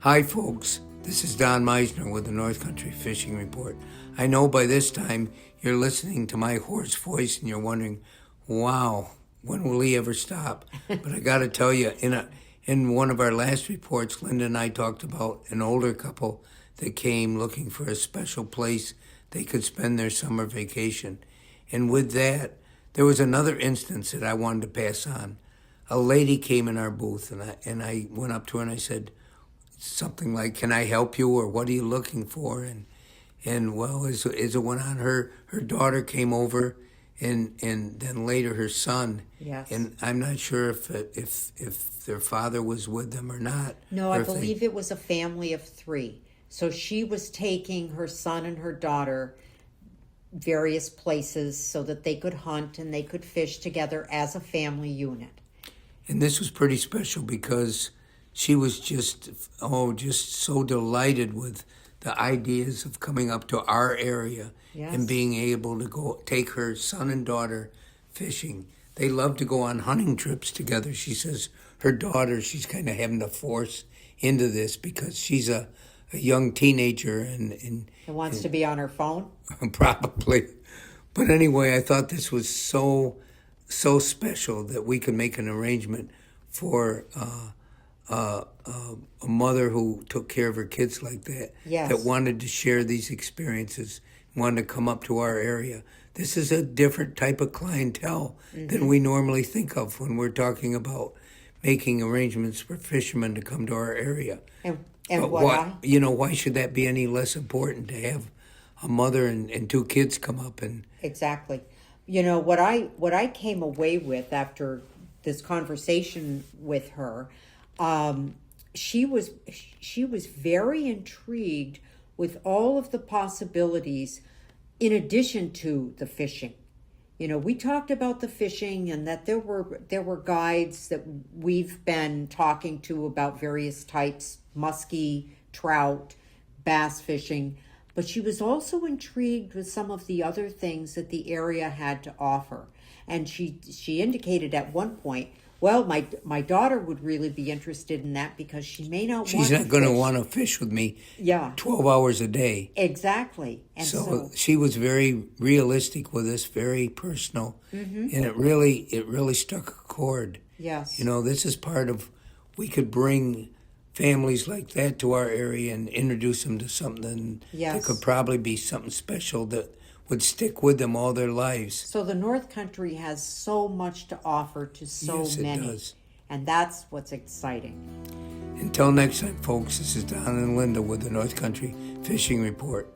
Hi, folks. This is Don Meissner with the North Country Fishing Report. I know by this time you're listening to my hoarse voice and you're wondering, wow, when will he ever stop? But I got to tell you, in one of our last reports, Linda and I talked about an older couple that came looking for a special place they could spend their summer vacation. And with that, there was another instance that I wanted to pass on. A lady came in our booth, and I went up to her and I said, something like, "Can I help you?" or "What are you looking for?" And well, as it went on, her daughter came over, and then later her son. Yes. And I'm not sure if their father was with them or not. No, I believe it was a family of three. So she was taking her son and her daughter various places so that they could hunt and they could fish together as a family unit. And this was pretty special because she was just so delighted with the ideas of coming up to our area. Yes. And being able to go take her son and daughter fishing. They love to go on hunting trips together. She says her daughter, she's kind of having to force into this because she's a young teenager and wants to be on her phone? Probably. But anyway, I thought this was so special that we could make an arrangement for a mother who took care of her kids like that, yes, that wanted to share these experiences, wanted to come up to our area. This is a different type of clientele than we normally think of when we're talking about making arrangements for fishermen to come to our area. And why should that be any less important to have a mother and two kids come up and... Exactly. You know, what I came away with after this conversation with her, she was very intrigued with all of the possibilities in addition to the fishing. You know, we talked about the fishing and that there were guides that we've been talking to about various types, muskie, trout, bass fishing, but she was also intrigued with some of the other things that the area had to offer. And she indicated at one point, well, my daughter would really be interested in that because she may not want to fish. She's not going to want to fish with me 12 hours a day. Exactly. And so she was very realistic with us, very personal, and it really struck a chord. Yes. You know, this is part of, we could bring families like that to our area and introduce them to something that could probably be something special that would stick with them all their lives. So the North Country has so much to offer to so many. It does. And that's what's exciting. Until next time, folks, this is Don and Linda with the North Country Fishing Report.